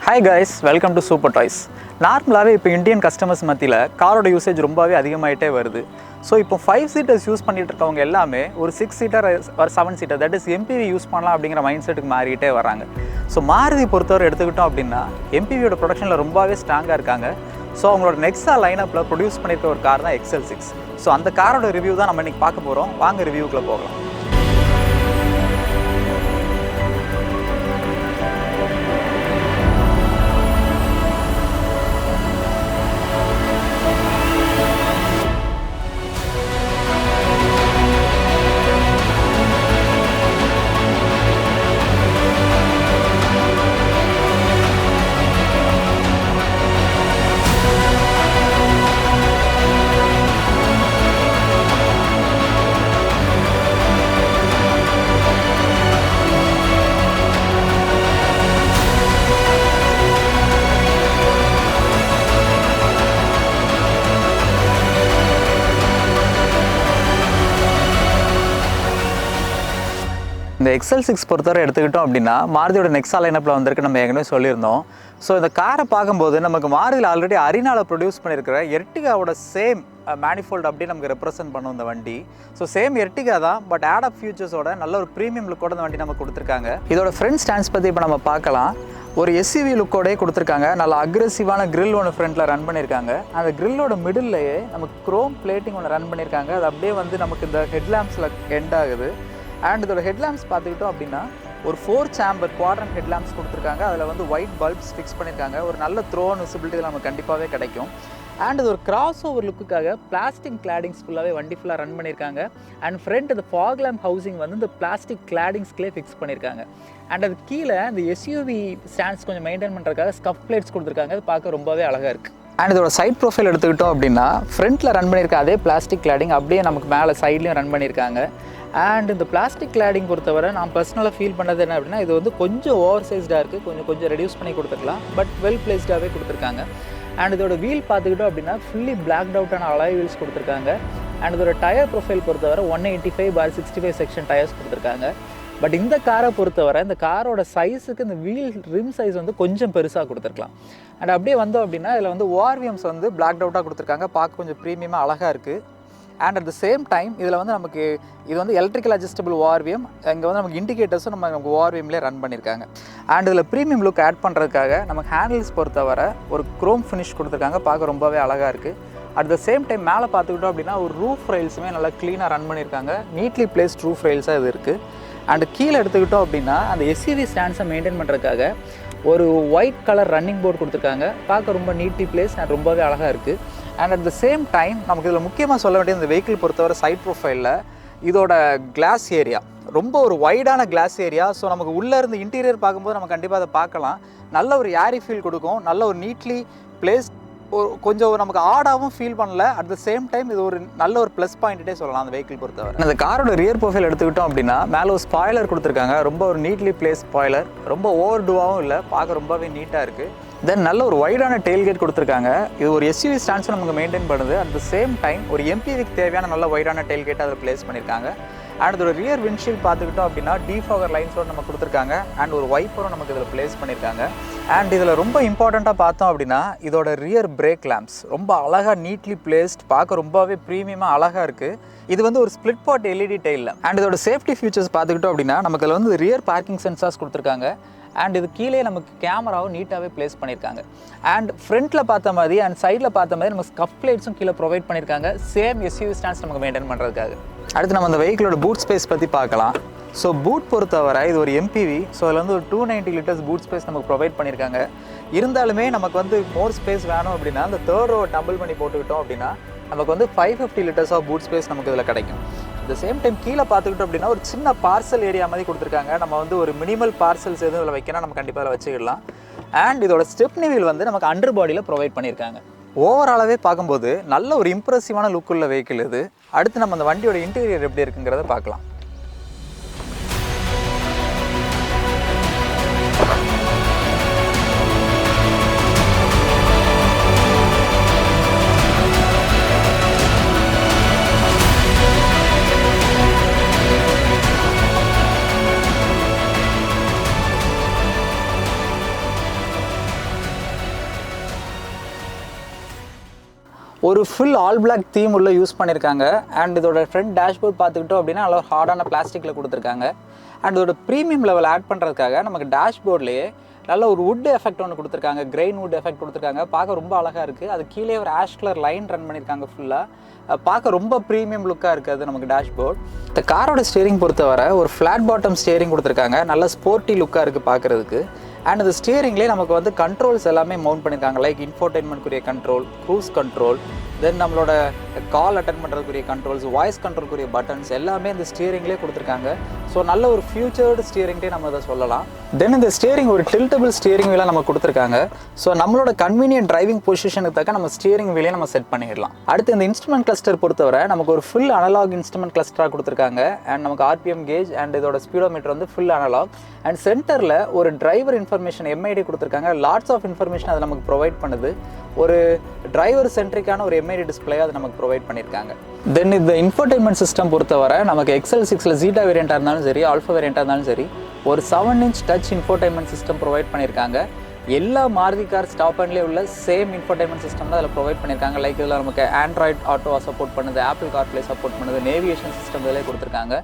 Hi guys, welcome to Super Toys. நார்மலாகவே இப்போ Indian customers மத்தியில் காரோட யூசேஜ் ரொம்பவே அதிகமாகிட்டே வருது. ஸோ இப்போ 5 சீட்டர்ஸ் யூஸ் பண்ணிட்டு இருக்கவங்க எல்லாமே ஒரு 6 சீட்டர் ஒரு 7 seater that is MPV use பண்ணலாம் அப்படிங்கிற மைண்ட் செட்டுக்கு மாறிட்டே வராங்க. ஸோ மாருதி பொறுத்தவரை எடுத்துக்கிட்டோம் அப்படின்னா எம்பிவியோட ப்ரொடக்ஷனில் ரொம்பவே ஸ்ட்ராங்காக இருக்காங்க. ஸோ அவங்களோட நெக்ஸா லைனப்பில் ப்ரொடியூஸ் பண்ணியிருக்க ஒரு கார் தான் XL6. ஸோ அந்த காரோட ரிவ்யூ தான் நம்ம இன்றைக்கி பார்க்க போகிறோம். வாங்க ரிவ்யூக்குள்ளே போகலாம். இந்த XL6 பொறுத்தவரை எடுத்துக்கிட்டோம் அப்படின்னா மாருதியோட நெக்ஸா லைனப்பில் வந்திருக்கு, நம்ம ஏற்கனவே சொல்லியிருந்தோம். ஸோ இந்த காரை பார்க்கும்போது நமக்கு மாருதியில் ஆல்ரெடி அரினாவில் ப்ரொடியூஸ் பண்ணியிருக்கிற எர்டிகாவோட சேம் மேனிஃபோல்டு அப்படி நமக்கு ரெப்ரசென்ட் பண்ணும் இந்த வண்டி. ஸோ சேம் எர்டிகா தான், பட் ஆட் ஆஃப் ஃபியூச்சர்ஸோட நல்ல ஒரு ப்ரீமியம் லுக்கோட இந்த வண்டி நம்ம கொடுத்துருக்காங்க. இதோட ஃப்ரண்ட் ஸ்டாண்ட்ஸ் பற்றி இப்போ நம்ம பார்க்கலாம். ஒரு எஸ்யூவி லுக்கோடே கொடுத்துருக்காங்க. நல்ல அக்ரெசிவான கிரில் ஒன்று ஃப்ரண்ட்டில் ரன் பண்ணியிருக்காங்க. அந்த கிரில்லோட மிடில்லையே நமக்கு க்ரோம் பிளேட்டிங் ஒன்று ரன் பண்ணியிருக்காங்க. அது அப்படியே வந்து நமக்கு இந்த ஹெட்லாம்ப்ஸில் எண்ட் ஆகுது. அண்ட் இதோட ஹெட்லாம்ப்ஸ் பார்த்துக்கிட்டோம் அப்படின்னா ஒரு 4 சேம்பர் குவாட்ரண்ட் ஹெட்லாம்ப்ஸ் கொடுத்துருக்காங்க. அதில் வந்து ஒயிட் பல்ப்ஸ் ஃபிக்ஸ் பண்ணியிருக்காங்க. ஒரு நல்ல த்ரோன் விசிபிலிட்டி நமக்கு கண்டிப்பாகவே கிடைக்கும். அண்ட் இது ஒரு கிராஸ் ஓவர் லுக்குக்காக பிளாஸ்டிக் கிளாடிங்ஸ் ஃபுல்லாகவே வண்டி ஃபுல்லாக ரன் பண்ணியிருக்காங்க. அண்ட் ஃப்ரண்ட் இந்த ஃபாக் லேம்ப் ஹவுசிங் வந்து இந்த பிளாஸ்டிக் கிளாடிங்ஸ்களே ஃபிக்ஸ் பண்ணியிருக்காங்க. அண்ட் அது கீழே இந்த எஸ்யூவி ஸ்டாண்ட்ஸ் கொஞ்சம் மெயின்டைன் பண்ணுறதுக்காக ஸ்கஃப் பிளேட்ஸ் கொடுத்துருக்காங்க. அது பார்க்க ரொம்பவே அழகாக இருக்குது. அண்ட் இதோட சைட் ப்ரொஃபைல் எடுத்துக்கிட்டோம் அப்படின்னா ஃப்ரண்ட்டில் ரன் பண்ணியிருக்க அதே பிளாஸ்டிக் கிளாடிங் அப்படியே நமக்கு மேலே சைட்லேயும் ரன் பண்ணியிருக்காங்க. அண்ட் இந்த பிளாஸ்டிக் கிளாடிங் பொறுத்தவரை நான் பர்சனலாக ஃபீல் பண்ணது என்ன அப்படின்னா இது வந்து கொஞ்சம் ஓவர் சைஸ்டாக இருக்குது, கொஞ்சம் ரெடியூஸ் பண்ணி கொடுத்துருக்கலாம், பட் வெல் பிளேஸ்டாகவே கொடுத்துருக்காங்க. அண்ட் இதோட வீல் பார்த்துக்கிட்டோம் அப்படின்னா ஃபுல்லி பிளாக்ட் அவுட்டான அலாய் வீல்ஸ் கொடுத்துருக்காங்க. அண்ட் இதோட டயர் ப்ரொஃபைல் பொறுத்தவரை 185/65 செக்ஷன் டயர்ஸ் கொடுத்துருக்காங்க. பட் இந்த காரை பொறுத்தவரை இந்த காரோட சைஸுக்கு இந்த வீல் ரிம் சைஸ் வந்து கொஞ்சம் பெருசாக கொடுத்துருக்கலாம். அண்ட் அப்படியே வந்தோம் அப்படின்னா இதில் வந்து ஓஆர்விஎம்ஸ் வந்து பிளாக்ட் அவுட்டாக கொடுத்துருக்காங்க. பார்க்க கொஞ்சம் ப்ரீமியமாக அழகாக இருக்குது. And at the same time இதில் வந்து நமக்கு இது வந்து எலக்ட்ரிக்கல் அட்ஜஸ்டபிள் ஓஆர்விஎம். இங்கே வந்து நமக்கு இண்டிகேட்டர்ஸும் நமக்கு ஓஆர்விஎம்லேயே ரன் பண்ணியிருக்காங்க. அண்ட் இதில் ப்ரீமியம் லுக் ஆட் பண்ணுறதுக்காக நமக்கு ஹேண்டில்ஸ் பொறுத்தவரை ஒரு க்ரோம் ஃபினிஷ் கொடுத்துருக்காங்க. பார்க்க ரொம்பவே அழகாக இருக்குது. அட் த சேம் டைம் மேலே பார்த்துக்கிட்டோம் அப்படின்னா ஒரு ரூஃப் ரெயில்ஸுமே நல்லா க்ளீனாக ரன் பண்ணியிருக்காங்க. நீட்லி பிளேஸ்ட் ரூஃப் ரெயில்ஸாக இது இருக்குது. அண்ட் கீழே எடுத்துக்கிட்டோம் அப்படின்னா அந்த எஸ்யூவி ஸ்டாண்ட்ஸை மெயின்டைன் பண்ணுறதுக்காக ஒரு ஒயிட் கலர் ரன்னிங் போர்டு கொடுத்துருக்காங்க. பார்க்க ரொம்ப நீட்லி பிளேஸ் அண்ட் ரொம்பவே அழகாக இருக்குது. And at the same time நமக்கு இதில் முக்கியமாக சொல்ல வேண்டிய இந்த வெஹிக்கிள் பொறுத்தவரை சைட் ப்ரொஃபைலில் இதோட கிளாஸ் ஏரியா ரொம்ப ஒரு வைடான கிளாஸ் ஏரியா. ஸோ நமக்கு உள்ளே இருந்து இன்டீரியர் பார்க்கும்போது நம்ம கண்டிப்பாக அதை பார்க்கலாம். நல்ல ஒரு ஏரி ஃபீல் கொடுக்கும். நல்ல ஒரு நீட்லி பிளேஸ், கொஞ்சம் நமக்கு ஆடாகவும் ஃபீல் பண்ணல. அட் த சேம் டைம் இது ஒரு நல்ல ஒரு ப்ளஸ் பாயிண்ட்டே சொல்லலாம் அந்த வெஹிக்கிள் பொறுத்தவரை. அந்த காரோட ரியர் ப்ரொஃபைல் எடுத்துக்கிட்டோம் அப்படின்னா மேலே ஒரு ஸ்பாய்லர் கொடுத்துருக்காங்க. ரொம்ப ஒரு நீட்லி பிளேஸ் ஸ்பாய்லர், ரொம்ப ஓவர் டூவாகவும் இல்லை, பார்க்க ரொம்பவே நீட்டாக இருக்குது. தென் நல்ல ஒரு வைடான டெயில்கேட் கொடுத்துருக்காங்க. இது ஒரு எஸ்யூவி ஸ்டாண்ட்ஸும் நமக்கு மெயின்டைன் பண்ணுது. அட் த சேம் டைம் ஒரு எம்பிவிக்கு தேவையான நல்ல வைடான டெயில்கேட்டை அதில் பிளேஸ் பண்ணியிருக்காங்க. அண்ட் இதோட ரியர் விண்ட்ஷீல்ட் பார்த்துக்கிட்டோம் அப்படின்னா டீஃபாகர் லைன்ஸோடு நம்ம கொடுத்துருக்காங்க. அண்ட் ஒரு வைப்பரும் நமக்கு இதில் பிளேஸ் பண்ணியிருக்காங்க. அண்ட் இதில் ரொம்ப இம்பார்ட்டண்ட்டாக பார்த்தோம் அப்படின்னா இதோட ரியர் பிரேக் லேம்ப்ஸ் ரொம்ப அழகாக நீட்லி பிளேஸ்ட், பார்க்க ரொம்பவே ப்ரீமியமாக அழகாக இருக்குது. இது வந்து ஒரு ஸ்பிளிட் பாட் எல்இடி டெயிலில். அண்ட் இதோட சேஃப்டி ஃபீச்சர்ஸ் பார்த்துக்கிட்டோம் அப்படின்னா நமக்கு இதில் வந்து ரியர் பார்க்கிங் சென்சார்ஸ் கொடுத்துருக்காங்க. அண்ட் இது கீழே நமக்கு கேமராவும் நீட்டாகவே பிளேஸ் பண்ணியிருக்காங்க. அண்ட் ஃப்ரண்ட்டில் பார்த்த மாதிரி அண்ட் சைடில் பார்த்த மாதிரி நமக்கு ஸ்கஃப் பிளேட்ஸும் கீழே ப்ரொவைட் பண்ணியிருக்காங்க. சேம் எஸ்யூவி ஸ்டாண்ட்ஸ் நமக்கு மெயின்டைன் பண்ணுறதுக்காக. அடுத்து நம்ம அந்த வெஹிக்கிளோட பூட் ஸ்பேஸ் பற்றி பார்க்கலாம். ஸோ பூட் பொறுத்தவரை இது ஒரு எம்பிவி. ஸோ அதில் வந்து ஒரு 290 லிட்டர்ஸ் பூட் ஸ்பேஸ் நமக்கு ப்ரொவைட் பண்ணியிருக்காங்க. இருந்தாலுமே நமக்கு வந்து மோர் ஸ்பேஸ் வேணும் அப்படின்னா அந்த தேர்ட் ரோ டம்பிள் பண்ணி போட்டுக்கிட்டோம் அப்படின்னா நமக்கு வந்து 550 லிட்டர்ஸ் ஆஃப் பூட் ஸ்பேஸ் நமக்கு இதில் கிடைக்கும். அட் சேம் டைம் கீழே பார்த்துக்கிட்டோம் அப்படின்னா ஒரு சின்ன பார்சல் ஏரியா மாதிரி கொடுத்துருக்காங்க. நம்ம வந்து ஒரு மினிமல் பார்சல்ஸ் எதுவும் இதில் வைக்கணும் நம்ம கண்டிப்பாக அதில் வச்சுக்கிடலாம். அண்ட் இதோட ஸ்டெப்னி வீல் வந்து நமக்கு அண்டர் பாடியில் ப்ரொவைட் பண்ணியிருக்காங்க. ஓவராலாகவே பார்க்கும்போது நல்ல ஒரு இம்ப்ரெசிவான லுக் உள்ள வெஹிக்கிள் இது. அடுத்து நம்ம அந்த வண்டியோட இன்டீரியர் எப்படி இருக்குங்கிறத பார்க்கலாம். ஒரு ஃபுல் ஆல் பிளாக் தீம் உள்ள யூஸ் பண்ணியிருக்காங்க. அண்ட் இதோட ஃப்ரண்ட் டேஷ்போர்ட் பார்த்துக்கிட்டோம் அப்படின்னா நல்லா ஹார்டான பிளாஸ்டிக்கில் கொடுத்துருக்காங்க. அண்ட் இதோட ப்ரீமியம் லெவல் ஆட் பண்ணுறதுக்காக நமக்கு டேஷ்போர்ட்லேயே நல்ல ஒரு வுட் எஃபெக்ட் ஒன்று கொடுத்துருக்காங்க, கிரெயின் வுட் எஃபெக்ட் கொடுத்துருக்காங்க. பார்க்க ரொம்ப அழகாக இருக்குது. அது கீழே ஒரு ஆஷ் கலர் லைன் ரன் பண்ணியிருக்காங்க ஃபுல்லாக. பார்க்க ரொம்ப ப்ரீமியம் லுக்காக இருக்குது நமக்கு டேஷ்போர்ட். இந்த காரோட ஸ்டியரிங் பொறுத்தவரை ஒரு ஃப்ளாட் பாட்டம் ஸ்டியரிங் கொடுத்துருக்காங்க. நல்ல ஸ்போர்ட்டி லுக்காக இருக்குது பார்க்குறதுக்கு. அண்ட் இந்த ஸ்டியரிங்லேயே நமக்கு வந்து கண்ட்ரோல்ஸ் எல்லாமே மவுண்ட் பண்ணியிருக்காங்க. லைக் இன்ஃபோடெயின்மெண்ட்க்குரிய கண்ட்ரோல், க்ரூஸ் கண்ட்ரோல், தென் நம்மளோட கால் அட்டன் பண்ணுறதுக்குரிய கண்ட்ரோல்ஸ், வாய்ஸ் கண்ட்ரோல்க்குரிய பட்டன்ஸ் எல்லாமே இந்த ஸ்டியரிங்லேயே கொடுத்துருக்காங்க. ஸோ நல்ல ஒரு ஃபியூச்சர்டு ஸ்டியரிங்டே நம்ம இதை சொல்லலாம். தென் இந்த ஸ்டியரிங் ஒரு டில்டபிள் ஸ்டியரிங் வீலாக நம்ம கொடுத்துருக்காங்க. ஸோ நம்மளோட கன்வீனியன்ட் டிரைவிங் பொசிஷனுக்கு தக்க நம்ம ஸ்டியரிங் வீலே நம்ம செட் பண்ணிடலாம். அடுத்து இந்த இன்ஸ்ட்ருமெண்ட் கிளஸ்டர் பொறுத்தவரை நமக்கு ஒரு ஃபுல் அனலாக் இன்ஸ்ட்ருமெண்ட் கிளஸ்டராக கொடுத்துருக்காங்க. அண்ட் நமக்கு ஆர்பிஎம் கேஜ் அண்ட் இதோட ஸ்பீடோமீட்டர் வந்து ஃபுல் அனலாக். அண்ட் சென்டரில் ஒரு டிரைவர் இன்ஃபர்மேஷன் எம்ஐடி கொடுத்துருக்காங்க. லாட்ஸ் ஆஃப் இன்ஃபர்மேஷன் அது நமக்கு ப்ரொவைட் பண்ணுது. ஒரு டிரைவர் சென்ட்ரிக்கான ஒரு எம்ஐடி டிஸ்பிளே அது நமக்கு ப்ரொவைட் பண்ணியிருக்காங்க. தென் இந்த இன்ஃபோடெயின்மெண்ட் சிஸ்டம் பொறுத்தவரை நமக்கு XL6 ஜீட்டா வேரியண்ட்டாக இருந்தாலும் சரி, ஆல்ஃபா வேரியண்ட்டாக இருந்தாலும் சரி, ஒரு 7 inch touch infotainment system provide பண்ணியிருக்காங்க. எல்லா மாருதி கார் ஸ்டாப் அண்ட்லேயே உள்ள சேம் இன்ஃபோடெயின்மெண்ட் சிஸ்டம் தான் அதில் ப்ரொவைட் பண்ணியிருக்காங்க. லைக் இதில் நமக்கு ஆண்ட்ராய்ட் ஆட்டோவை சப்போர்ட் பண்ணுது, ஆப்பிள் கார்ப்ளே சப்போர்ட் பண்ணுது, நேவிகேஷன் சிஸ்டம் இதிலே கொடுத்துருக்காங்க.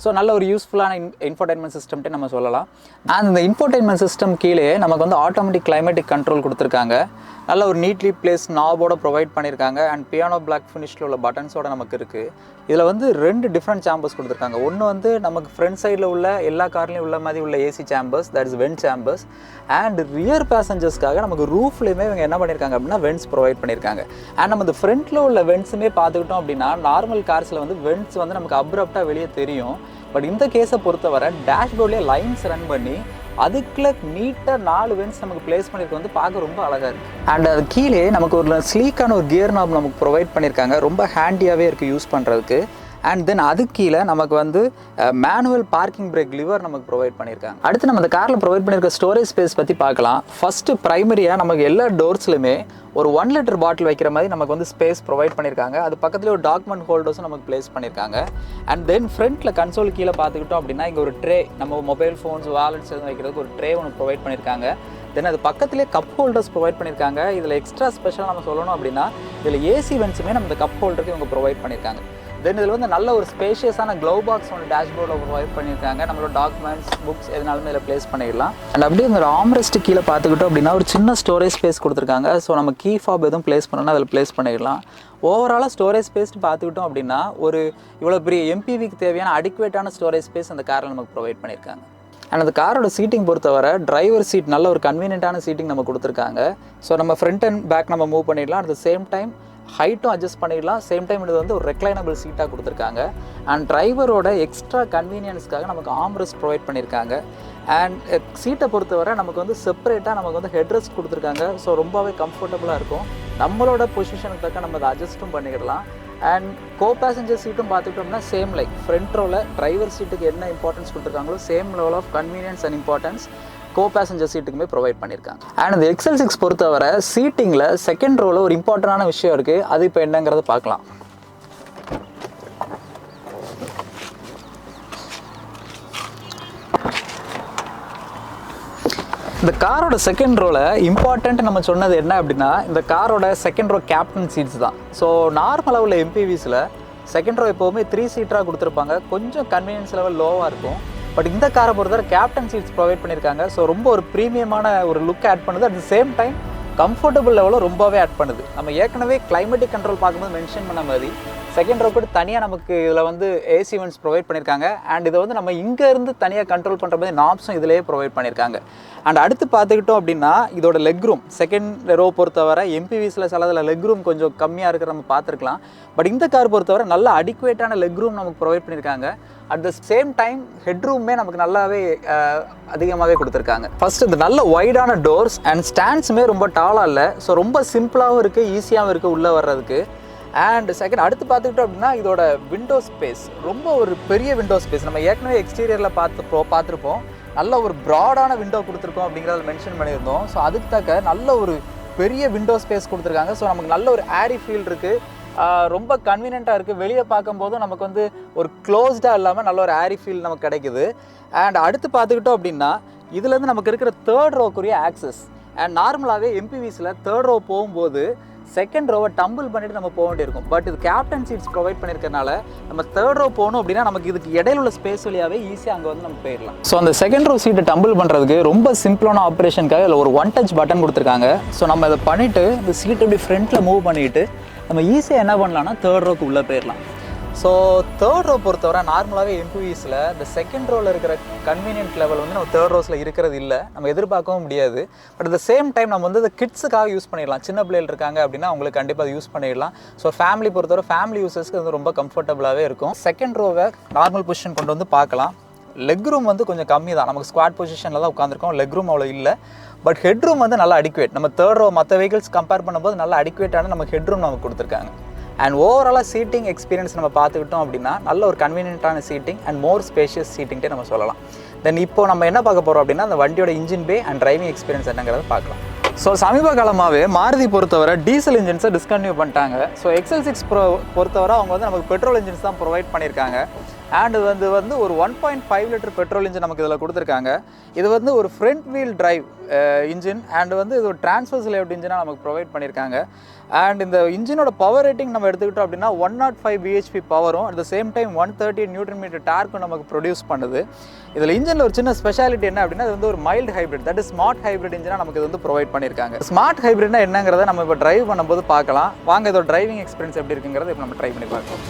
ஸோ நல்ல ஒரு யூஸ்ஃபுல்லான இன்ஃபோடெயின்மெண்ட் சிஸ்டம்ட்டு நம்ம சொல்லலாம். அண்ட் இந்த இன்ஃபோடெயின்மெண்ட் சிஸ்டம் கீழே நமக்கு வந்து ஆட்டோமேட்டிக் கிளைமேட்டிக் கண்ட்ரோல் கொடுத்துருக்காங்க. நல்ல ஒரு நீட்லி பிளேஸ் நாபோட ப்ரொவைட் பண்ணியிருக்காங்க. அண்ட் பியானோ பிளாக் ஃபினிஷில் உள்ள பட்டன்ஸோட நமக்கு இருக்குது. இதில் வந்து 2 டிஃப்ரெண்ட் சேம்பர்ஸ் கொடுத்துருக்காங்க. ஒன்று வந்து நமக்கு ஃப்ரண்ட் சைடில் உள்ள எல்லா கார்லையும் உள்ள மாதிரி உள்ள AC chambers, that is vent chambers. And rear பேசஞ்சர்ஸ்க்காக நமக்கு ரூஃப்லேயுமே இவங்க என்ன பண்ணியிருக்காங்க அப்படின்னா வென்ட்ஸ் ப்ரொவைட் பண்ணியிருக்காங்க. அண்ட் நம்ம இந்த ஃப்ரண்ட்டில் உள்ள வென்ட்ஸுமே பார்த்துக்கிட்டோம் அப்படின்னா நார்மல் கார்ஸில் வந்து வென்ட்ஸ் வந்து நமக்கு அப்ரப்டாக வெளியே தெரியும். பட் இந்த கேஸை பொறுத்தவரை டேஷ்போர்ட்லேயே லைன்ஸ் ரன் பண்ணி அதுக்குள்ள நீட்டாக 4 வென்ட்ஸ் நமக்கு பிளேஸ் பண்ணியிருக்க வந்து பார்க்க ரொம்ப அழகாக இருக்குது. அண்ட் அது கீழே நமக்கு ஒரு ஸ்லீக்கான ஒரு கியர் நாப் நமக்கு ப்ரொவைட் பண்ணியிருக்காங்க. ரொம்ப ஹேண்டியாகவே இருக்குது யூஸ் பண்ணுறதுக்கு. அண்ட் தென் அது கீழே நமக்கு வந்து மேனுவல் பார்க்கிங் பிரேக் லிவர் நமக்கு ப்ரொவைட் பண்ணியிருக்காங்க. அடுத்து நம்ம இந்த காரில் ப்ரொவைட் பண்ணியிருக்க ஸ்டோரேஜ் ஸ்பேஸ் பற்றி பார்க்கலாம். ஃபஸ்ட்டு ப்ரைமரியாக நமக்கு எல்லா டோர்ஸ்லையுமே ஒரு 1 லிட்டர் பாட்டில் வைக்கிற மாதிரி நமக்கு வந்து ஸ்பேஸ் ப்ரொவைட் பண்ணியிருக்காங்க. அது பக்கத்தில் ஒரு டாக்குமெண்ட் ஹோல்டர்ஸும் நமக்கு பிளேஸ் பண்ணியிருக்காங்க. அண்ட் தென் ஃப்ரண்ட்டில் கன்சோல் கீழே பார்த்துக்கிட்டோம் அப்படின்னா இங்கே ஒரு ட்ரே, நம்ம மொபைல் ஃபோன்ஸ், வாலெட்ஸ் எதுவும் வைக்கிறதுக்கு ஒரு ட்ரே ஒன்று ப்ரொவைட் பண்ணியிருக்காங்க. தென் அது பக்கத்துலேயே கப் ஹோல்டர்ஸ் ப்ரொவைட் பண்ணியிருக்காங்க. இதில் எக்ஸ்ட்ரா ஸ்பெஷலாக நம்ம சொல்லணும் அப்படின்னா இதில் ஏசி வென்ட்ஸுமே நம்ம இந்த கப் ஹோல்டருக்கு இவங்க ப்ரொவைட் பண்ணியிருக்காங்க. தென் இதில் வந்து நல்ல ஒரு ஸ்பேஷியஸான க்ளவ் பாக்ஸ் ஒன்று டேஷ்போர்டில் ப்ரொவைட் பண்ணியிருக்காங்க. நம்மளோட டாக்குமெண்ட்ஸ், புக்ஸ் எதுனாலுமே இதில் ப்ளேஸ் பண்ணிடலாம். அண்ட் அப்படியே இந்த ஆம்ரெஸ்ட் கீழே பார்த்துக்கிட்டோம் அப்படின்னா ஒரு சின்ன ஸ்டோரேஜ் ஸ்பேஸ் கொடுத்துருக்காங்க. ஸோ நம்ம கீ ஃபாப் எதுவும் ப்ளேஸ் பண்ணோன்னா அதில் ப்ளேஸ் பண்ணிடலாம். ஓவராலாக ஸ்டோரேஜ் ஸ்பேஸ் பார்த்துக்கிட்டோம் அப்படின்னா ஒரு இவ்வளோ பெரிய எம்பிவிக்கு தேவையான அடிக்குவேட்டான ஸ்டோரேஜ் ஸ்பேஸ் அந்த காரில் நமக்கு ப்ரொவைட் பண்ணியிருக்காங்க. அண்ட் அந்த காரோட சீட்டிங் பொறுத்தவரை டிரைவர் சீட் நல்ல ஒரு கன்வீனியன்ட்டான சீட்டிங் நம்ம கொடுத்துருக்காங்க. ஸோ நம்ம ஃப்ரண்ட் அண்ட் பேக் நம்ம மூவ் பண்ணிடலாம். அட் த சேம் டைம் ஹைட்டும் அட்ஜஸ்ட் பண்ணிடலாம். சேம் டைம் இது வந்து ஒரு ரெக்ளைனபிள் சீட்டாக கொடுத்துருக்காங்க. அண்ட் டிரைவரோட எக்ஸ்ட்ரா கன்வீனியன்ஸ்க்காக நமக்கு ஆம்ரெஸ்ட் ப்ரொவைட் பண்ணியிருக்காங்க. அண்ட் சீட்டை பொறுத்தவரை நமக்கு வந்து செப்பரேட்டாக நமக்கு வந்து ஹெட்ரெஸ்ட் கொடுத்துருக்காங்க. ஸோ ரொம்பவே கம்ஃபர்டபுளாக இருக்கும். நம்மளோட பொசிஷனுக்கு தக்க நம்ம அதை அட்ஜஸ்ட்டும் பண்ணிக்கிடலாம். அண்ட் கோ பேசஞ்சர் சீட்டும் பார்த்துக்கிட்டோம்னா சேம் லைக் ஃப்ரண்ட் ரோவில் டிரைவர் சீட்டுக்கு என்ன இம்பார்ட்டன்ஸ் கொடுத்துருக்காங்களோ same level of convenience and importance co passenger சீட்டுக்குமே ப்ரொவைட் பண்ணியிருக்காங்க. அண்ட் இந்த XL6 பொறுத்தவரை சீட்டிங்கில் செகண்ட் ரோவில் ஒரு இம்பார்ட்டண்டான விஷயம் இருக்குது. அது இப்போ என்னங்கிறத பார்க்கலாம். இந்த காரோட செகண்ட் ரோவில் இம்பார்ட்டன்ட் நம்ம சொன்னது என்ன அப்படின்னா இந்த காரோட செகண்ட் ரோ கேப்டன் சீட்ஸ் தான். ஸோ நார்மலாக உள்ள எம்பிவிஸில் செகண்ட் ரோ எப்போவுமே 3 சீட்டராக கொடுத்துருப்பாங்க. கொஞ்சம் கன்வீனியன்ஸ் லெவல் லோவாக இருக்கும். பட் இந்த காரை பொறுத்தவரை கேப்டன் சீட்ஸ் ப்ரொவைட் பண்ணியிருக்காங்க. ஸோ ரொம்ப ஒரு ப்ரீமியமான ஒரு லுக் ஆட் பண்ணுது. At the same time comfortable லெவலும் ரொம்பவே ஆட் பண்ணுது. நம்ம ஏற்கனவே கிளைமேட்டிக் கண்ட்ரோல் பார்க்கும்போது மென்ஷன் பண்ண மாதிரி செகண்ட் ரோ கூட தனியாக நமக்கு இதில் வந்து ஏசி வென்ட்ஸ் ப்ரொவைட் பண்ணியிருக்காங்க. அண்ட் இதை வந்து நம்ம இங்கேருந்து தனியாக கண்ட்ரோல் பண்ணுற மாதிரி நாப்ஸும் இதிலேயே ப்ரொவைட் பண்ணியிருக்காங்க. அண்ட் அடுத்து பார்த்துக்கிட்டோம் அப்படின்னா இதோட லெக் ரூம் செகண்ட் ரோ பொறுத்தவரை எம்பிவிஸில் சிலதில் லெக் ரூம் கொஞ்சம் கம்மியாக இருக்கிற நம்ம பார்த்துருக்கலாம். பட் இந்த கார் பொறுத்தவரை நல்ல அடிக்குவேட்டான லெக் ரூம் நமக்கு ப்ரொவைட் பண்ணியிருக்காங்க. At the same time head ரூமே நமக்கு நல்லாவே அதிகமாகவே கொடுத்துருக்காங்க. ஃபர்ஸ்ட் இந்த நல்ல வைடான டோர்ஸ் அண்ட் ஸ்டாண்ட்ஸுமே ரொம்ப டாலாக இல்லை. ஸோ ரொம்ப சிம்பிளாகவும் இருக்குது, ஈஸியாகவும் இருக்குது உள்ளே வர்றதுக்கு. அண்ட் செகண்ட் அடுத்து பார்த்துக்கிட்டோம் அப்படின்னா இதோட விண்டோ ஸ்பேஸ் ரொம்ப ஒரு பெரிய விண்டோ ஸ்பேஸ். நம்ம ஏற்கனவே எக்ஸ்டீரியரில் பார்த்துருப்போம். நல்ல ஒரு ப்ராடான விண்டோ கொடுத்துருக்கோம் அப்படிங்கிறத மென்ஷன் பண்ணியிருந்தோம். ஸோ அதுக்கு தக்க நல்ல ஒரு பெரிய விண்டோ ஸ்பேஸ் கொடுத்துருக்காங்க. ஸோ நமக்கு நல்ல ஒரு ஏரி ஃபீல் இருக்குது. ரொம்ப கன்வீனியண்ட்டாக இருக்குது. வெளியே பார்க்கும்போதும் நமக்கு வந்து ஒரு க்ளோஸ்டாக இல்லாமல் நல்ல ஒரு ஏரி ஃபீல் நமக்கு கிடைக்குது. அண்ட் அடுத்து பார்த்துக்கிட்டோம் அப்படின்னா இதுலேருந்து நமக்கு இருக்கிற தேர்ட் ரோக்குரிய ஆக்சஸ். அண்ட் நார்மலாகவே எம்பிவிஸில் தேர்ட் ரோ போகும்போது செகண்ட் ரோவை டம்பிள் பண்ணிட்டு நம்ம போக வேண்டியிருக்கும். பட் இது கேப்டன் சீட்ஸ் ப்ரொவைட் பண்ணியிருக்கனால நம்ம தேர்ட் ரோ போகணும் அப்படின்னா நமக்கு இதுக்கு இடையில உள்ள ஸ்பேஸ் வழியாகவே ஈஸியாக அங்கே வந்து நம்ம போயிடலாம். ஸோ அந்த செகண்ட் ரோ சீட்டை டம்பிள் பண்ணுறதுக்கு ரொம்ப சிம்பிளான ஆப்ரேஷனுக்காக இதில் ஒரு 1 டச் பட்டன் கொடுத்துருக்காங்க. ஸோ நம்ம அதை பண்ணிவிட்டு இந்த சீட்டை இப்படி ஃப்ரண்ட்டில் மூவ் பண்ணிவிட்டு நம்ம ஈஸியாக என்ன பண்ணலாம்னா தேர்ட் ரோக்கு உள்ளே போயிடலாம். ஸோ தேர்ட் ரோ பொறுத்தவரை நார்மலாகவே எம்பிவிஸில் இந்த செகண்ட் ரோவில் இருக்கிற கன்வீனியன்ட் லெவல் வந்து நம்ம தேர்ட் ரோஸில் இருக்கிறது இல்லை, நம்ம எதிர்பார்க்கவும் முடியாது. பட் அட் சேம் டைம் நம்ம வந்து கிட்ஸுக்காக யூஸ் பண்ணிடலாம். சின்ன பிள்ளைகள் இருக்காங்க அப்படின்னா அவங்களுக்கு கண்டிப்பாக யூஸ் பண்ணிடலாம். ஸோ ஃபேமிலி பொறுத்தவரை ஃபேமிலி யூசர்ஸ்க்கு வந்து ரொம்ப கம்ஃபர்டபுளாகவே இருக்கும். செகண்ட் ரோவை நார்மல் பொசிஷன் கொண்டு வந்து பார்க்கலாம். லெக் ரூம் வந்து கொஞ்சம் கம்மி தான், நமக்கு ஸ்குவாட் பொசிஷனில் தான் உட்காந்துருக்கோம், லெக் ரூம் அவ்வளோ இல்லை. பட் ஹெட் ரூம் வந்து நல்லா அடிக்குவேட். நம்ம தேர்ட் ரோ மற்ற வெஹிக்கிள்ஸ் கம்பேர் பண்ணும்போது நல்லா அடிக்குவேட்டான நமக்கு ஹெட் ரூம் நமக்கு கொடுத்துருக்காங்க. அண்ட் ஓவராலாக சீட்டிங் எக்ஸ்பீரியன்ஸ் நம்ம பார்த்துக்கிட்டோம் அப்படின்னா நல்ல ஒரு கன்வீனியன்ட்டான சீட்டிங் அண்ட் மோர் ஸ்பேஷியஸ் சீட்டிங்ட்டே நம்ம சொல்லலாம். தென் இப்போ நம்ம என்ன பார்க்க போகிறோம் அப்படின்னா அந்த வண்டியோட engine pay and driving experience என்னங்கிறத பார்க்கலாம். ஸோ சமீப காலமாகவே மாருதி பொறுத்தவரை டீசல் இன்ஜின்ஸை டிஸ்கன்டினியூ பண்ணிட்டாங்க. ஸோ XL6 Pro பொறுத்தவரை அவங்க வந்து நமக்கு பெட்ரோல் இன்ஜின்ஸ் தான் ப்ரொவைட் பண்ணியிருக்காங்க. அண்ட் இது வந்து ஒரு 1.5 லிட்டர் பெட்ரோல் இன்ஜின் நமக்கு இதில் கொடுத்துருக்காங்க. இது வந்து ஒரு front wheel drive engine and வந்து இது ஒரு டிரான்ஸ்வர்ஸ் லேஅவுட் இன்ஜினாக நமக்கு ப்ரொவைட் பண்ணியிருக்காங்க. அண்ட் இந்த இன்ஜினோட பவர் ரேட்டிங் நம்ம எடுத்துக்கிட்டோம் அப்படின்னா 105 bhp பவரும் at the same time 130 Nm டார்க்கும் நமக்கு ப்ரொடியூஸ் பண்ணுது. இதில் இன்ஜினில் ஒரு சின்ன ஸ்பெஷாலிட்டி என்ன அப்படின்னா இது வந்து ஒரு mild hybrid, that is smart hybrid இன்ஜினாக நமக்கு இது வந்து ப்ரொவைட் பண்ணியிருக்காங்க. ஸ்மார்ட் ஹைப்ரிட்னா என்னங்கிறத நம்ம இப்போ டிரைவ் பண்ணும்போது பார்க்கலாம். வாங்க இதோட டிரைவிங் எக்ஸ்பீரியன்ஸ் எப்படி இருக்குங்கிறத இப்போ நம்ம ட்ரை பண்ணி பார்க்கலாம்.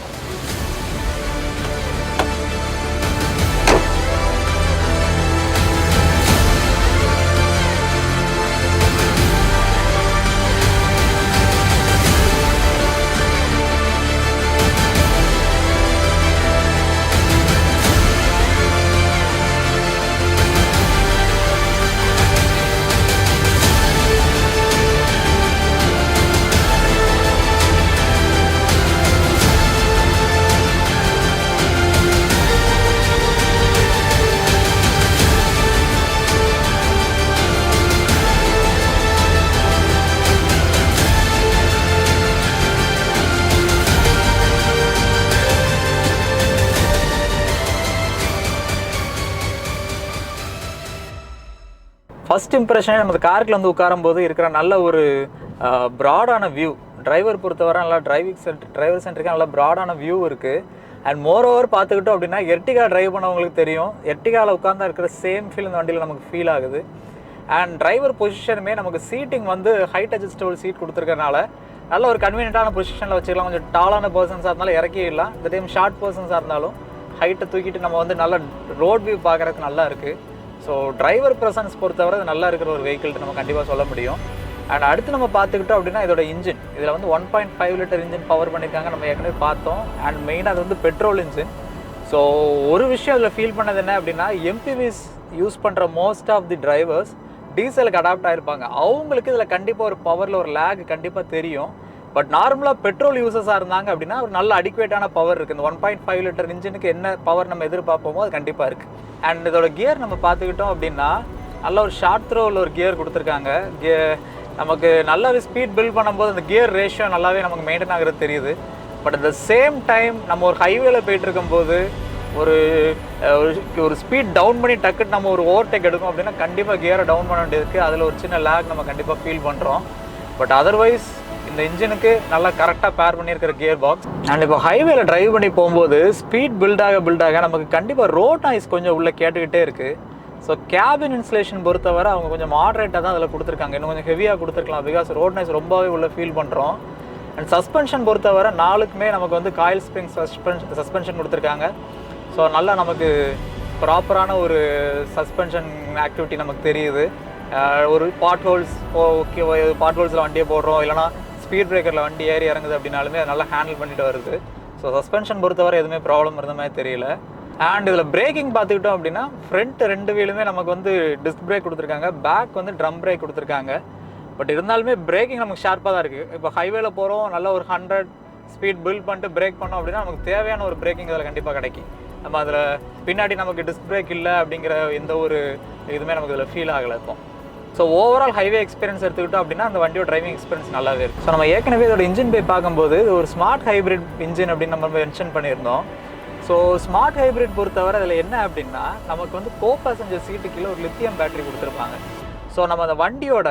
ஃபஸ்ட் இம்ப்ரெஷனே நம்ம காருக்குள்ள வந்து உட்காரும்போது இருக்கிற நல்ல ஒரு ப்ராடான வியூ, டிரைவர் பொறுத்தவரை நல்லா டிரைவர் சென்டருக்கு நல்லா ப்ராடான வியூ இருக்குது. அண்ட் மோர் ஓவர் பார்த்துக்கிட்டோம் அப்படின்னா எர்டிகா டிரைவ் பண்ணவங்களுக்கு தெரியும், எர்டிகாவில் உட்காந்தா இருக்கிற சேம் ஃபீல் இந்த வண்டியில் நமக்கு ஃபீல் ஆகுது. அண்ட் டிரைவர் பொசிஷனுமே நமக்கு சீட்டிங் வந்து ஹைட் அட்ஜஸ்டபிள் சீட் கொடுத்துருக்கறனால நல்ல ஒரு கன்வீனியன்ட்டான பொசிஷனில் வச்சுக்கலாம். கொஞ்சம் டாலான பர்சன்ஸாக இருந்தாலும் இறக்கிடலாம், இந்த டைம் ஷார்ட் பர்சன்ஸாக இருந்தாலும் ஹைட்டை தூக்கிட்டு நம்ம வந்து நல்ல ரோட் வியூ பார்க்குறதுக்கு நல்லா இருக்குது. ஸோ டிரைவர் ப்ரெசன்ஸ் பொறுத்தவரை இது நல்லா இருக்கிற ஒரு வெஹிக்கிள்ட்டு நம்ம கண்டிப்பாக சொல்ல முடியும். அண்ட் அடுத்து நம்ம பார்த்துக்கிட்டோம் அப்படின்னா இதோட இன்ஜின், இதில் வந்து 1.5 லிட்டர் இன்ஜின் பவர் பண்ணியிருக்காங்க, நம்ம ஏற்கனவே பார்த்தோம். அண்ட் மெயினாக அது வந்து பெட்ரோல் இன்ஜின். ஸோ ஒரு விஷயம் அதில் ஃபீல் பண்ணது என்ன அப்படின்னா எம்பிவிஸ் யூஸ் பண்ணுற மோஸ்ட் ஆஃப் தி டிரைவர்ஸ் டீசலுக்கு அடாப்ட் ஆகிருப்பாங்க. அவங்களுக்கு இதில் கண்டிப்பாக ஒரு பவரில் ஒரு லேக் கண்டிப்பாக தெரியும். பட் நார்மலாக பெட்ரோல் யூசர்ஸாக இருந்தாங்க அப்படின்னா ஒரு நல்ல அடிக்குவேட்டான பவர் இருக்குது. இந்த 1.5 லிட்டர் இன்ஜினுக்கு என்ன பவர் நம்ம எதிர்பார்ப்போமோ அது கண்டிப்பாக இருக்குது. அண்ட் இதோட கியர் நம்ம பார்த்துக்கிட்டோம் அப்படின்னா நல்ல ஒரு ஷார்ட் த்ரோவில் ஒரு கியர் கொடுத்துருக்காங்க. நமக்கு நல்ல ஸ்பீட் பில்ட் பண்ணும்போது அந்த கியர் ரேஷியோ நல்லாவே நமக்கு மெயின்டைன் ஆகிறது தெரியுது. But at the same time நம்ம ஒரு ஹைவேல போயிட்டு இருக்கும்போது ஒரு ஸ்பீட் டவுன் பண்ணி டக்குட்டு நம்ம ஒரு ஓவர்டேக் எடுக்கும் அப்படின்னா கண்டிப்பாக கியரை டவுன் பண்ண வேண்டியதுக்கு அதில் ஒரு சின்ன லேக் நம்ம கண்டிப்பாக ஃபீல் பண்ணுறோம். பட் அதர்வைஸ் இந்த இன்ஜினுக்கு நல்லா கரெக்டாக பேர் பண்ணியிருக்கிற கியர் பாக்ஸ். அண்ட் இப்போ ஹைவேல டிரைவ் பண்ணி போகும்போது ஸ்பீட் பில்டாக நமக்கு கண்டிப்பாக ரோட் நாய்ஸ் கொஞ்சம் உள்ளே கேட்டுக்கிட்டே இருக்குது. ஸோ கேபின் இன்சுலேஷன் பொறுத்தவரை அவங்க கொஞ்சம் மாடரேட்டாக தான் அதில் கொடுத்துருக்காங்க, இன்னும் கொஞ்சம் ஹெவியாக கொடுத்துருக்கலாம். பிகாஸ் ரோட் நாய்ஸ் ரொம்பவே உள்ள ஃபீல் பண்ணுறோம். அண்ட் சஸ்பென்ஷன் பொறுத்தவரை நாலுக்குமே நமக்கு வந்து காயில் ஸ்ப்ரிங் சஸ்பென்ஷன் கொடுத்துருக்காங்க. ஸோ நல்லா நமக்கு ப்ராப்பரான ஒரு சஸ்பென்ஷன் ஆக்டிவிட்டி நமக்கு தெரியுது. ஒரு பாட் ஹோல்ஸ் ஓகே, பாட் ஹோல்ஸில் வண்டியை போடுறோம், இல்லைனா ஸ்பீட் பிரேக்கரில் வண்டி ஏறி இறங்குது அப்படின்னாலுமே அதை நல்லா ஹேண்டில் பண்ணிட்டு வருது. ஸோ சஸ்பென்ஷன் பொறுத்தவரை எதுவுமே ப்ராப்ளம் இருந்த மாதிரி தெரியல. அண்ட் இதில் பிரேக்கிங் பார்த்துக்கிட்டோம் அப்படின்னா ஃப்ரண்ட் ரெண்டு வீலுமே நமக்கு வந்து டிஸ்க் பிரேக் கொடுத்துருக்காங்க, பேக் வந்து ட்ரம் பிரேக் கொடுத்துருக்காங்க. பட் இருந்தாலுமே பிரேக்கிங் நமக்கு ஷார்ப்பாக தான் இருக்குது. இப்போ ஹைவேல போகிறோம், நல்ல ஒரு 100 ஸ்பீட் பில்ட் பண்ணிட்டு பிரேக் பண்ணோம் அப்படின்னா நமக்கு தேவையான ஒரு பிரேக்கிங் அதில் கண்டிப்பாக கிடைக்கும். நம்ம அதில் பின்னாடி நமக்கு டிஸ்க் பிரேக் இல்லை அப்படிங்கிற எந்த ஒரு இதுவுமே நமக்கு இதில் ஃபீல் ஆகலை இருக்கும். ஸோ ஓவரால் ஹைவே எக்ஸ்பீரியன்ஸ் எடுத்துக்கிட்டோம் அப்படின்னா அந்த வண்டியோட டிரைவிங் எக்ஸ்பீரியன்ஸ் நல்லாவே இருக்குது. ஸோ நம்ம ஏற்கனவே இதோட இன்ஜின் போய் பார்க்கும்போது இது ஒரு ஸ்மார்ட் ஹைப்ரிட் இன்ஜின் அப்படின்னு நம்ம மென்ஷன் பண்ணியிருந்தோம். ஸோ ஸ்மார்ட் ஹைப்ரிட் பொறுத்தவரை அதில் என்ன அப்படின்னா நமக்கு வந்து கோ பேசஞ்சர் சீட்டு கீழே ஒரு லித்தியம் பேட்டரி கொடுத்துருப்பாங்க. ஸோ நம்ம அந்த வண்டியோட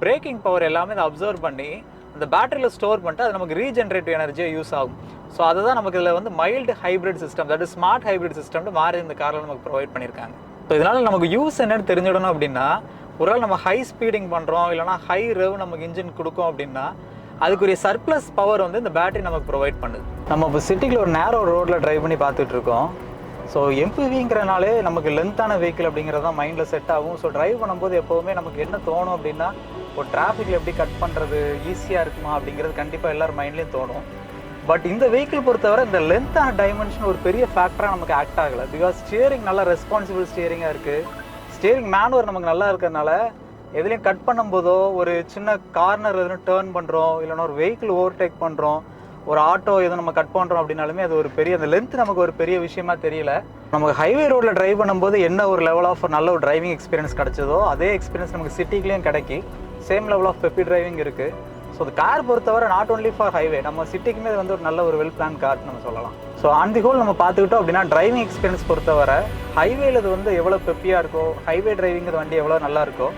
பிரேக்கிங் பவர் எல்லாமே அதை அப்சர்வ் பண்ணி அந்த பேட்டரியில் ஸ்டோர் பண்ணிட்டு அது நமக்கு ரீஜென்ரேட்டிவ் எனர்ஜியாக யூஸ் ஆகும். ஸோ அதை தான் நமக்கு இதில் வந்து mild hybrid system, that is smart hybrid சிஸ்டம்னு மாறி இந்த காரில் நமக்கு ப்ரொவைட் பண்ணியிருக்காங்க. ஸோ இதனால் நமக்கு யூஸ் என்னன்னு தெரிஞ்சிடணும் அப்படின்னா, ஒரு வேளை நம்ம ஹை ஸ்பீடிங் பண்ணுறோம் இல்லைனா ஹை ரெவ் நமக்கு இன்ஜின் கொடுக்கும் அப்படின்னா அதுக்குரிய சர்ப்ளஸ் பவர் வந்து இந்த பேட்டரி நமக்கு ப்ரொவைட் பண்ணுது. நம்ம இப்போ சிட்டிக்குள்ள ஒரு நேரோ ரோட்டில் ட்ரைவ் பண்ணி பார்த்துட்டு இருக்கோம். ஸோ எம்பிவிங்கிறனாலே நமக்கு லென்த்தான வெஹிக்கிள் அப்படிங்கிறது தான் மைண்டில் செட் ஆகும். ஸோ ட்ரைவ் பண்ணும்போது எப்போவுமே நமக்கு என்ன தோணும் அப்படின்னா, ஒரு டிராஃபிக்கில் எப்படி கட் பண்ணுறது ஈஸியாக இருக்குமா அப்படிங்கிறது கண்டிப்பாக எல்லார் மைண்ட்லேயும் தோணும். பட் இந்த வெஹிக்கிள் பொறுத்தவரை இந்த லென்த்தான டைமென்ஷன் ஒரு பெரிய ஃபேக்டராக நமக்கு ஆக்ட் ஆகலை. பிகாஸ் ஸ்டியரிங் நல்லா ரெஸ்பான்சிபிள் ஸ்டியரிங்காக இருக்குது. ஸ்டியரிங் மேனுவர் நமக்கு நல்லா இருக்கிறதுனால எதுலேயும் கட் பண்ணும்போதோ, ஒரு சின்ன கார்னர் எதுவும் டேர்ன் பண்ணுறோம் இல்லைன்னா ஒரு வெஹிக்கிள் ஓவர்டேக் பண்ணுறோம், ஒரு ஆட்டோ எதுவும் நம்ம கட் பண்ணுறோம் அப்படின்னாலுமே அது ஒரு பெரிய அந்த லென்த் நமக்கு ஒரு பெரிய விஷயமா தெரியல. நமக்கு ஹைவே ரோட்டில் ட்ரைவ் பண்ணும்போது என்ன ஒரு லெவல் ஆஃப் நல்ல ஒரு டிரைவிங் எக்ஸ்பீரியன்ஸ் கிடைச்சதோ அதே எக்ஸ்பீரியன்ஸ் நமக்கு சிட்டிக்குலேயும் கிடைக்கி same level of peppy driving இருக்குது. ஸோ அந்த கார் பொறுத்தவரை நாட் ஒன்லி ஃபார் ஹைவே, நம்ம சிட்டிக்குமே வந்து ஒரு நல்ல ஒரு வெல் பிளான் கார் நம்ம சொல்லலாம். ஸோ ஆன் தி ஹோல் நம்ம பார்த்துக்கிட்டோம் அப்படின்னா டிரைவிங் எக்ஸ்பீரியன்ஸ் பொறுத்தவரை ஹைவேல இது வந்து எவ்வளோ பெப்பியாக இருக்கோ, ஹைவே டிரைவிங் வண்டி எவ்வளோ நல்லா இருக்கோ,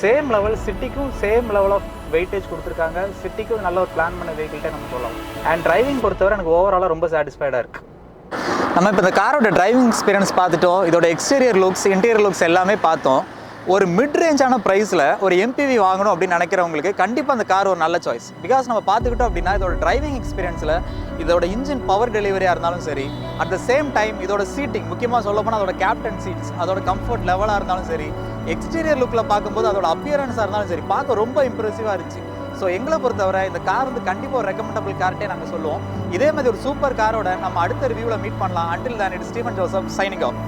சேம் லெவல் சிட்டிக்கும் சேம் லெவல் ஆஃப் வெயிட்டேஜ் கொடுத்துருக்காங்க. சிட்டிக்கும் நல்ல ஒரு பிளான் பண்ண வெஹிக்கிள்கிட்ட நம்ம சொல்லலாம். அண்ட் டிரைவிங் பொறுத்தவரை எனக்கு ஓவராலாக ரொம்ப சாட்டிஸ்ஃபைடாக இருக்குது. நம்ம இப்போ இந்த காரோட டிரைவிங் எக்ஸ்பீரியன்ஸ் பார்த்துட்டோம், இதோட எக்ஸ்டீரியர் லுக்ஸ் இன்டீரியர் லுக்ஸ் எல்லாமே பார்த்தோம். ஒரு மிட் ரேஞ்சான ப்ரைஸில் ஒரு எம்பிவி வாங்கணும் அப்படின்னு நினைக்கிறவங்களுக்கு கண்டிப்பாக அந்த கார் ஒரு நல்ல சாய்ஸ். பிகாஸ் நம்ம பார்த்துக்கிட்டோம் அப்படின்னா இதோட டிரைவிங் எக்ஸ்பீரியன்ஸில் இதோட இன்ஜின் பவர் டெலிவரியாக இருந்தாலும் சரி, அட் த சேம் டைம் இதோட சீட்டிங், முக்கியமாக சொல்ல போனால் அதோட கேப்டன் சீட்ஸ், அதோட கம்ஃபர்ட் லெவலாக இருந்தாலும் சரி, எக்ஸ்டீரியர் லுக்கில் பார்க்கும்போது அதோட அப்பியரன்ஸாக இருந்தாலும் சரி, பார்க்க ரொம்ப இம்ப்ரெசிவாக இருந்துச்சு. ஸோ எங்களை பொறுத்தவரை இந்த கார் வந்து கண்டிப்பாக ஒரு ரெக்கமெண்டபிள் கார்ட்டே நாங்கள் சொல்லுவோம். இதே மாதிரி ஒரு சூப்பர் காரோட நம்ம அடுத்த ரிவ்யூவில் மீட் பண்ணலாம். Until then it's Stephen Joseph signing off.